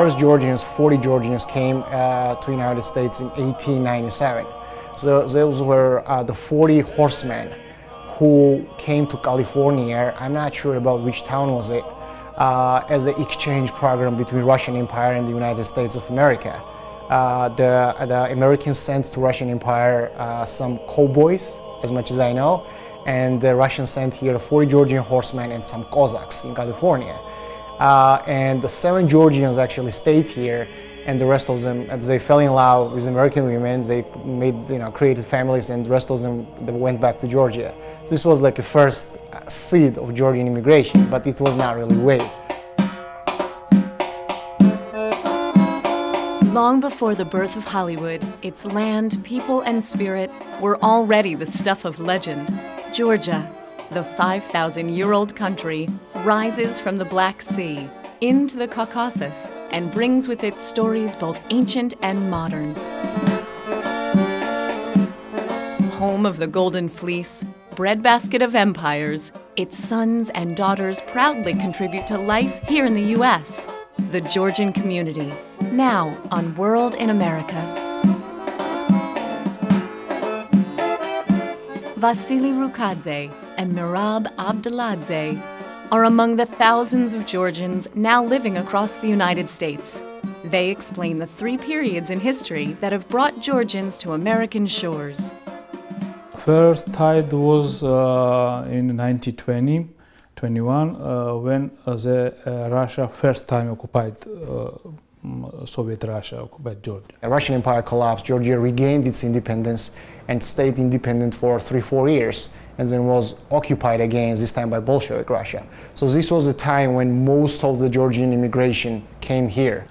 first Georgians, 40 Georgians, came to the United States in 1897. So those were the 40 horsemen who came to California. I'm not sure about which town was it, as an exchange program between Russian Empire and the United States of America. The Americans sent to Russian Empire some cowboys, as much as I know, and the Russians sent here 40 Georgian horsemen and some Cossacks in California. And the 7 Georgians actually stayed here, and the rest of them, as they fell in love with American women, they made, created families, and the rest of them, they went back to Georgia. This was like a first seed of Georgian immigration, but it was not really way. Long before the birth of Hollywood, its land, people, and spirit were already the stuff of legend. Georgia, the 5,000-year-old country, rises from the Black Sea into the Caucasus and brings with it stories both ancient and modern. Home of the Golden Fleece, breadbasket of empires, its sons and daughters proudly contribute to life here in the U.S. The Georgian community, now on World in America. Vasily Rukadze and Mirab Abdeladze are among the thousands of Georgians now living across the United States. They explain the 3 periods in history that have brought Georgians to American shores. First tide was in 1920-21 when Russia first time occupied Soviet Russia occupied Georgia. The Russian Empire collapsed, Georgia regained its independence and stayed independent for 3-4 years, and then was occupied again, this time by Bolshevik Russia. So this was the time when most of the Georgian immigration came here.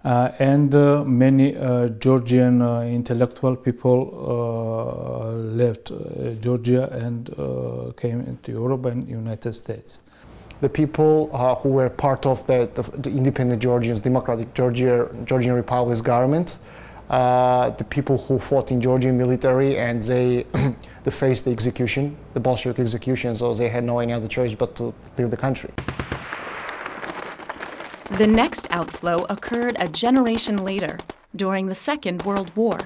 And many Georgian intellectual people left Georgia and came into Europe and United States. The people who were part of the independent Georgians, Democratic Georgian Republic's government, the people who fought in Georgian military, and they faced the execution, the Bolshevik execution, so they had no any other choice but to leave the country. The next outflow occurred a generation later, during the Second World War.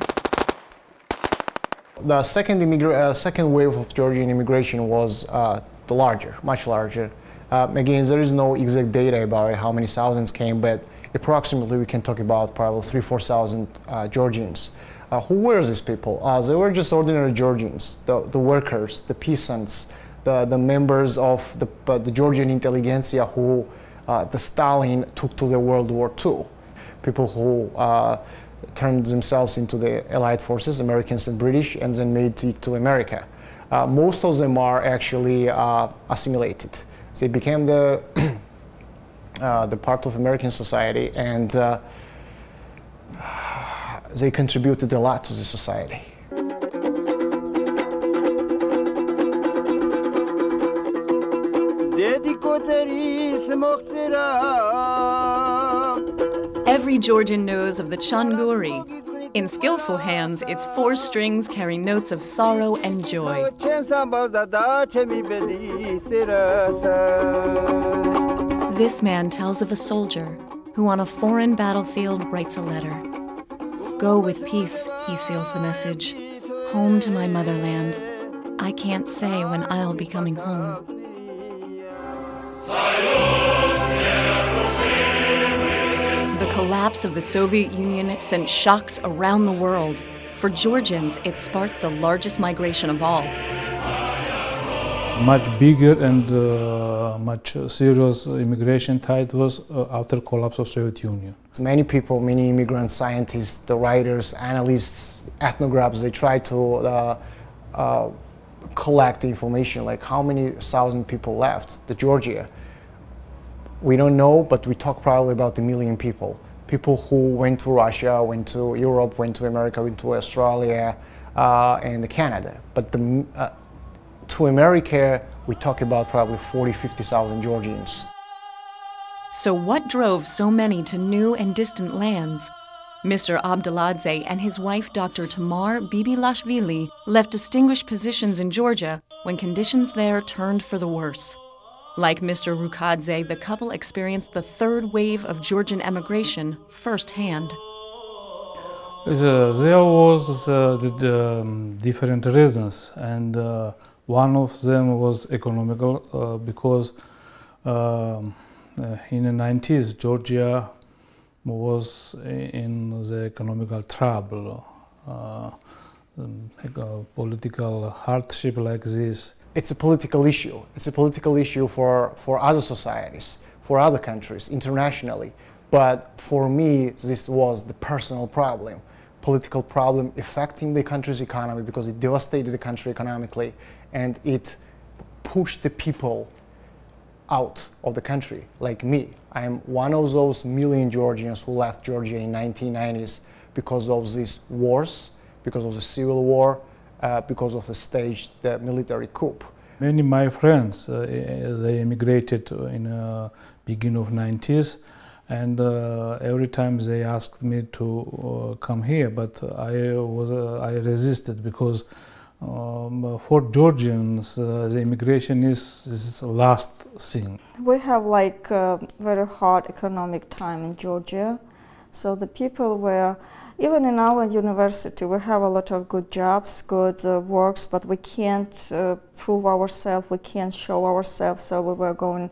The second wave of Georgian immigration was much larger. Again, there is no exact data about how many thousands came, but approximately we can talk about probably 3,000–4,000 Georgians. Who were these people? They were just ordinary Georgians, the workers, the peasants, the members of the Georgian intelligentsia who the Stalin took to the World War II. People who turned themselves into the Allied forces, Americans and British, and then made it to America. Most of them are actually assimilated. They became the part of American society, and they contributed a lot to the society. Every Georgian knows of the changuri. In skillful hands, its 4 strings carry notes of sorrow and joy. This man tells of a soldier who on a foreign battlefield writes a letter. Go with peace, he seals the message. Home to my motherland. I can't say when I'll be coming home. The collapse of the Soviet Union sent shocks around the world. For Georgians, it sparked the largest migration of all. Much bigger and much serious immigration tide was after collapse of Soviet Union. Many people, many immigrants, scientists, the writers, analysts, ethnographers, they try to collect information like how many thousand people left Georgia. We don't know, but we talk probably about 1 million people. People who went to Russia, went to Europe, went to America, went to Australia, and Canada. But to America, we talk about probably 40–50,000 Georgians. So what drove so many to new and distant lands? Mr. Abdeladze and his wife, Dr. Tamar Bibilashvili, left distinguished positions in Georgia when conditions there turned for the worse. Like Mr. Rukadze, the couple experienced the third wave of Georgian emigration firsthand. There was different reasons, and one of them was economical, because in the 90s Georgia was in the economical trouble, political hardship like this. It's a political issue. It's a political issue for other societies, for other countries, internationally. But for me, this was the personal problem, political problem affecting the country's economy, because it devastated the country economically and it pushed the people out of the country, like me. I am one of those million Georgians who left Georgia in 1990s because of these wars, because of the civil war, because of the staged military coup. Many of my friends, they immigrated in the beginning of 90s, and every time they asked me to come here, but I resisted, because for Georgians, the immigration is the last thing. We have like a very hard economic time in Georgia, so the people were, even in our university, we have a lot of good jobs, good works, but we can't prove ourselves, we can't show ourselves, so we were going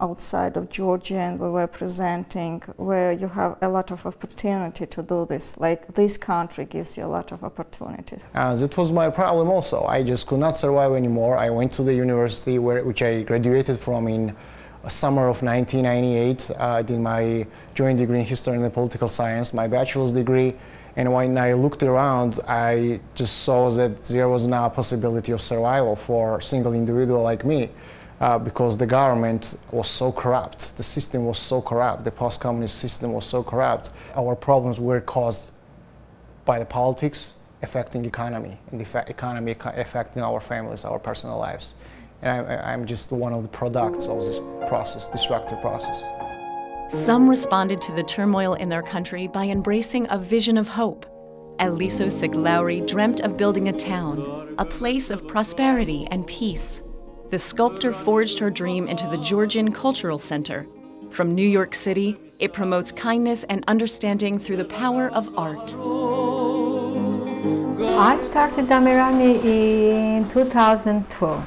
outside of Georgia and we were presenting where you have a lot of opportunity to do this. Like this country gives you a lot of opportunities. That was my problem also. I just could not survive anymore. I went to the university which I graduated from in summer of 1998. I did my joint degree in history and political science, my bachelor's degree. And when I looked around, I just saw that there was now a possibility of survival for a single individual like me. Because the government was so corrupt, the system was so corrupt, the post-communist system was so corrupt. Our problems were caused by the politics affecting economy, and the economy affecting our families, our personal lives. And I'm just one of the products of this process, destructive process. Some responded to the turmoil in their country by embracing a vision of hope. Eliso Siglauri dreamt of building a town, a place of prosperity and peace. The sculptor forged her dream into the Georgian Cultural Center. From New York City, it promotes kindness and understanding through the power of art. I started Amirani in 2002.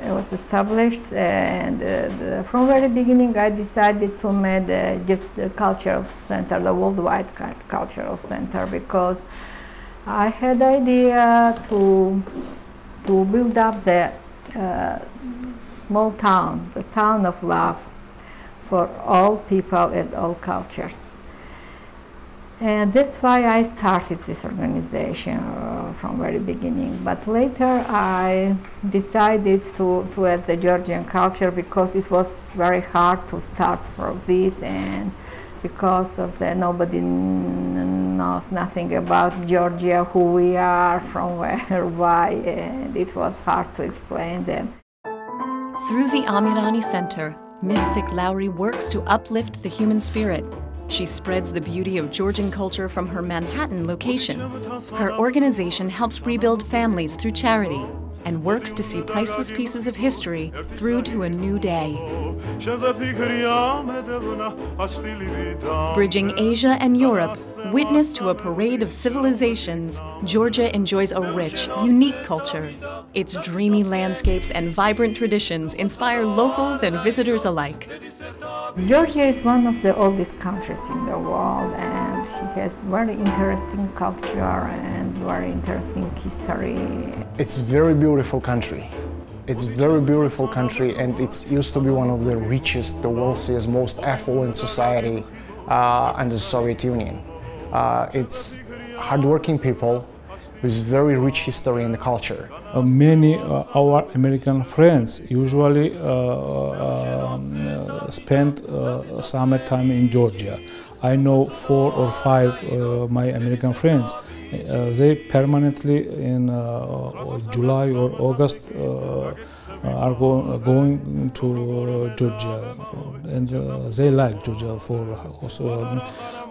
It was established, and from very beginning I decided to make the cultural center, the worldwide cultural center, because I had the idea to build up the small town, the town of love for all people and all cultures. And that's why I started this organization from very beginning. But later I decided to add the Georgian culture, because it was very hard to start from this, and because of the nobody knows nothing about Georgia, who we are, from where, why, and it was hard to explain them. Through the Amirani Center, Ms. Siglauri works to uplift the human spirit. She spreads the beauty of Georgian culture from her Manhattan location. Her organization helps rebuild families through charity and works to see priceless pieces of history through to a new day. Bridging Asia and Europe, witness to a parade of civilizations, Georgia enjoys a rich, unique culture. Its dreamy landscapes and vibrant traditions inspire locals and visitors alike. Georgia is one of the oldest countries in the world, and it has very interesting culture and very interesting history. It's a very beautiful country. It's a very beautiful country, and it used to be one of the richest, the wealthiest, most affluent society under the Soviet Union. It's hardworking people with very rich history in the culture. Many our American friends usually spend summertime in Georgia. I know 4 or 5 my American friends. They permanently in July or August are going to Georgia, and they like Georgia for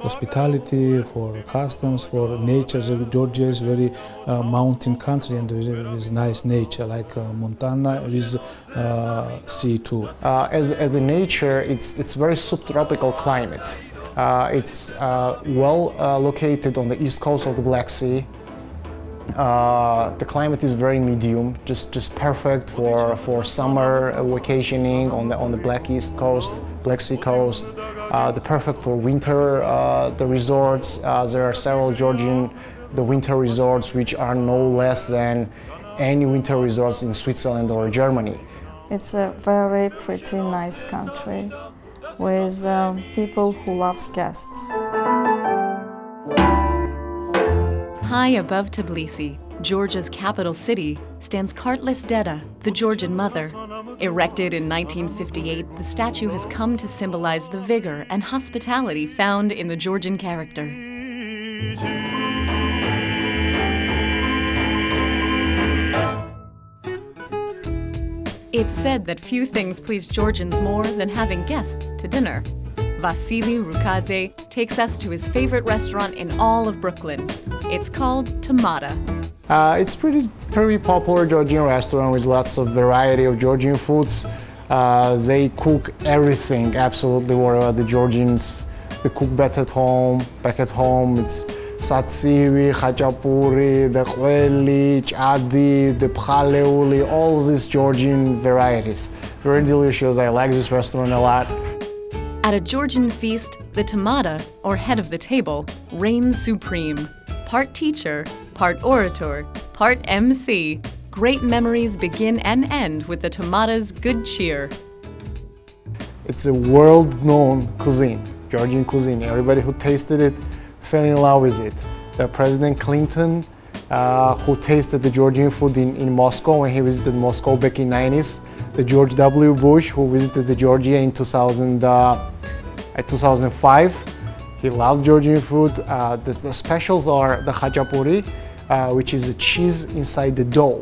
hospitality, for customs, for nature. So Georgia is very mountain country and with nice nature, like Montana with sea too. As a nature, it's very subtropical climate. It's well located on the east coast of the Black Sea. The climate is very medium, just perfect for summer vacationing on the Black Sea coast. The perfect for winter the resorts. There are several Georgian winter resorts which are no less than any winter resorts in Switzerland or Germany. It's a very pretty nice country with people who love guests. High above Tbilisi, Georgia's capital city, stands Kartlis Deda, the Georgian mother. Erected in 1958, the statue has come to symbolize the vigor and hospitality found in the Georgian character. It's said that few things please Georgians more than having guests to dinner. Vasily Rukadze takes us to his favorite restaurant in all of Brooklyn. It's called Tomata. It's pretty popular Georgian restaurant with lots of variety of Georgian foods. They cook everything, absolutely whatever the Georgians they cook back at home. It's satsivi, khachapuri, the khveli, chadi, the pkhaleuli, all these Georgian varieties. Very delicious. I like this restaurant a lot. At a Georgian feast, the Tomata, or head of the table, reigns supreme. Part teacher, part orator, part MC, great memories begin and end with the Tomata's good cheer. It's a world-known cuisine, Georgian cuisine. Everybody who tasted it fell in love with it. The President Clinton, who tasted the Georgian food in Moscow when he visited Moscow back in the 90s. The George W. Bush, who visited Georgia in 2005. He loved Georgian food. The specials are the khachapuri, which is a cheese inside the dough.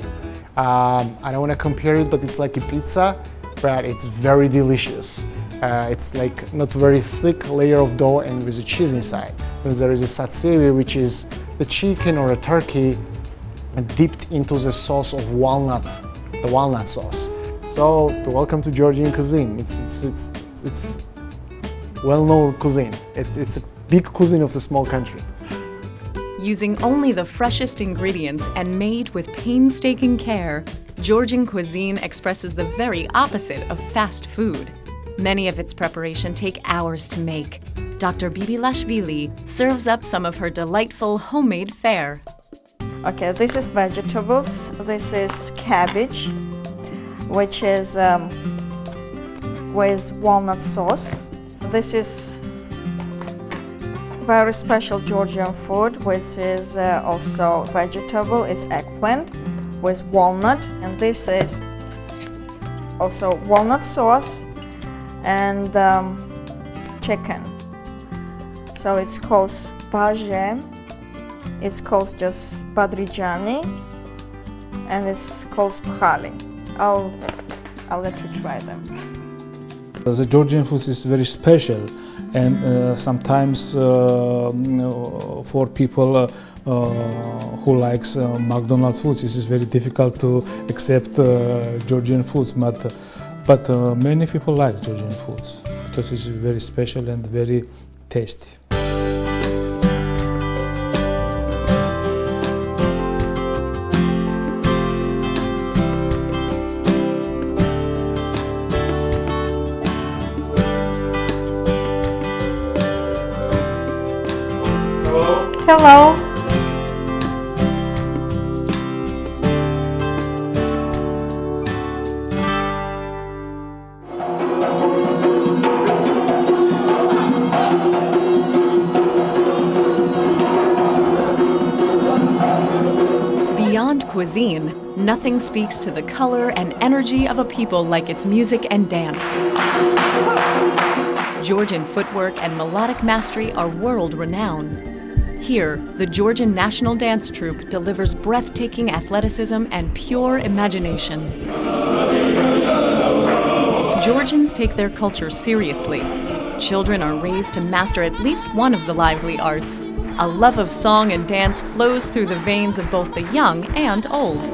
I don't want to compare it, but it's like a pizza, but it's very delicious. It's like not very thick layer of dough and with a cheese inside. Then there is a satsivi, which is the chicken or a turkey dipped into the sauce of walnut, the walnut sauce. So, welcome to Georgian cuisine. It's well-known cuisine. It's a big cuisine of the small country. Using only the freshest ingredients and made with painstaking care, Georgian cuisine expresses the very opposite of fast food. Many of its preparation take hours to make. Dr. Bibilashvili serves up some of her delightful homemade fare. Okay, this is vegetables. This is cabbage, which is with walnut sauce. This is very special Georgian food, which is also vegetable. It's eggplant with walnut, and this is also walnut sauce and chicken. So it's called baje, it's called just badrijani, and it's called pkhali. I'll let you try them. The Georgian food is very special, and sometimes for people who likes McDonald's foods, this is very difficult to accept Georgian foods. But many people like Georgian foods because it's very special and very tasty. Hello. Beyond cuisine, nothing speaks to the color and energy of a people like its music and dance. Georgian footwork and melodic mastery are world-renowned. Here, the Georgian National Dance Troupe delivers breathtaking athleticism and pure imagination. Georgians take their culture seriously. Children are raised to master at least one of the lively arts. A love of song and dance flows through the veins of both the young and old.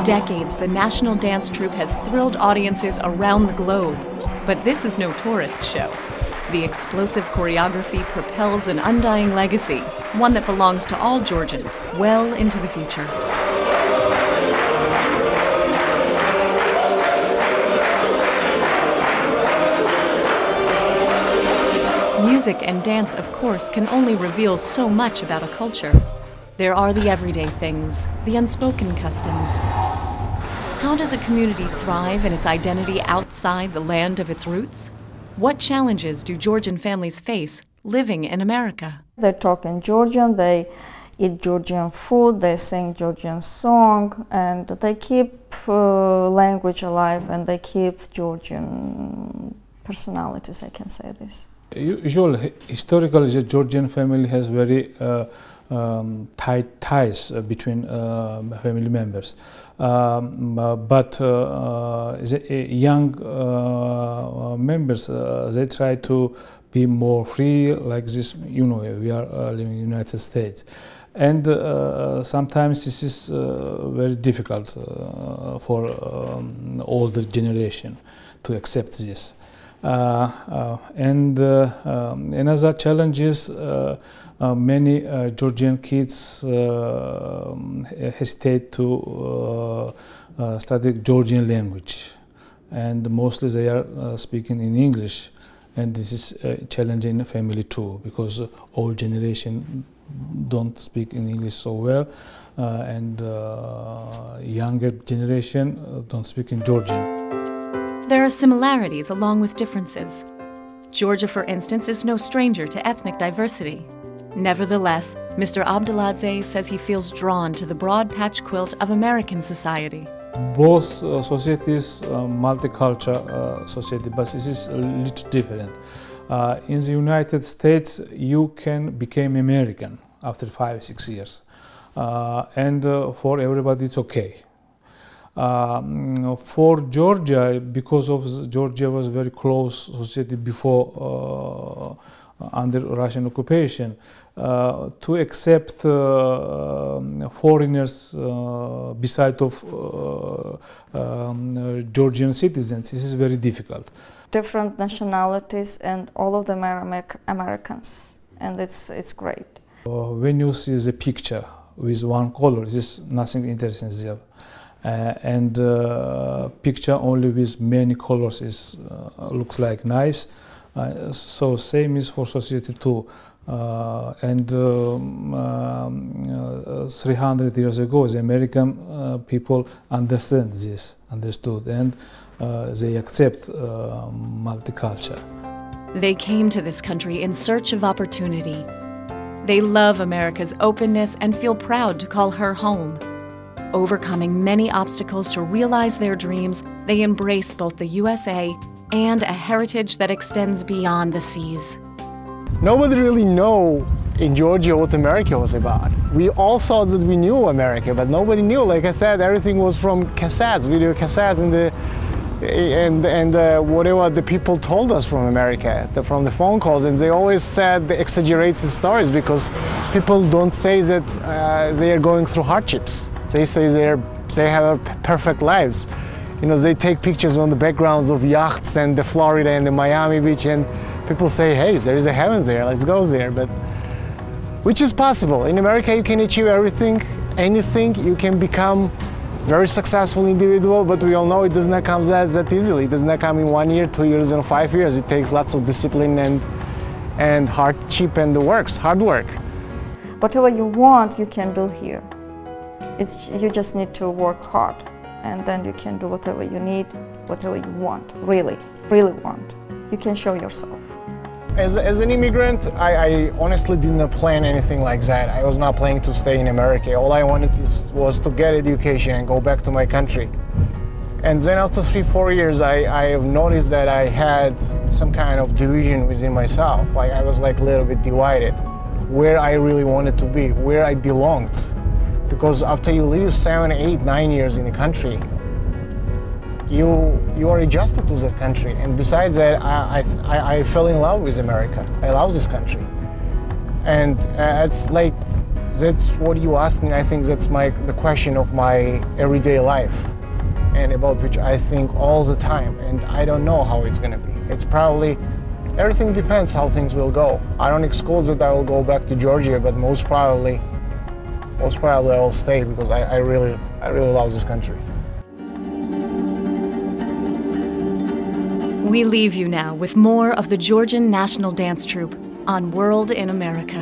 Decades, the national dance troupe has thrilled audiences around the globe. But this is no tourist show. The explosive choreography propels an undying legacy, one that belongs to all Georgians well into the future. Music and dance, of course, can only reveal so much about a culture. There are the everyday things, the unspoken customs. How does a community thrive in its identity outside the land of its roots? What challenges do Georgian families face living in America? They talk in Georgian, they eat Georgian food, they sing Georgian song, and they keep language alive, and they keep Georgian personalities, I can say this. Usually, historically, the Georgian family has very tight ties between family members. But the young members, they try to be more free, like this, you know, we are living in the United States. And sometimes this is very difficult for older generation to accept this. And another challenge is many Georgian kids hesitate to study Georgian language, and mostly they are speaking in English, and this is challenging in the family too, because old generation don't speak in English so well, and younger generation don't speak in Georgian. There are similarities along with differences. Georgia, for instance, is no stranger to ethnic diversity. Nevertheless, Mr. Abdeladze says he feels drawn to the broad patch quilt of American society. Both societies, multicultural society, but this is a little different. In the United States, you can become American after 5-6 years, and for everybody it's okay. For Georgia, because of Georgia was very close society before under Russian occupation, to accept foreigners beside of Georgian citizens, this is very difficult. Different nationalities, and all of them are Americans, and it's great. When you see the picture with one color, this is nothing interesting there. And picture only with many colors is looks like nice. So same is for society too. And 300 years ago, the American people understood, and they accept multicultural. They came to this country in search of opportunity. They love America's openness and feel proud to call her home. Overcoming many obstacles to realize their dreams, they embrace both the USA and a heritage that extends beyond the seas. Nobody really knew in Georgia what America was about. We all thought that we knew America, but nobody knew. Like I said, everything was from cassettes, video cassettes and whatever the people told us from America, from the phone calls, and they always said the exaggerated stories because people don't say that they are going through hardships. They say they have perfect lives. You know, they take pictures on the backgrounds of yachts and the Florida and the Miami Beach, and people say, hey, there is a heaven there, let's go there. But which is possible. In America, you can achieve everything, anything. You can become very successful individual, but we all know it does not come that easily. It does not come in 1 year, 2 years, and 5 years. It takes lots of discipline and hardship and hard work. Whatever you want, you can do here. You just need to work hard, and then you can do whatever you need, whatever you want, really want. You can show yourself. As an immigrant, I honestly didn't plan anything like that. I was not planning to stay in America. All I wanted was to get education and go back to my country. And then after 3-4 years, I have noticed that I had some kind of division within myself. Like I was like a little bit divided, where I really wanted to be, where I belonged. Because after you live 7, 8, 9 years in the country, you are adjusted to that country. And besides that, I fell in love with America. I love this country. And it's like, that's what you asked me. I think that's the question of my everyday life, and about which I think all the time. And I don't know how it's gonna be. It's probably, everything depends how things will go. I don't exclude that I will go back to Georgia, but most probably I will stay because I really love this country. We leave you now with more of the Georgian National Dance Troupe on World in America.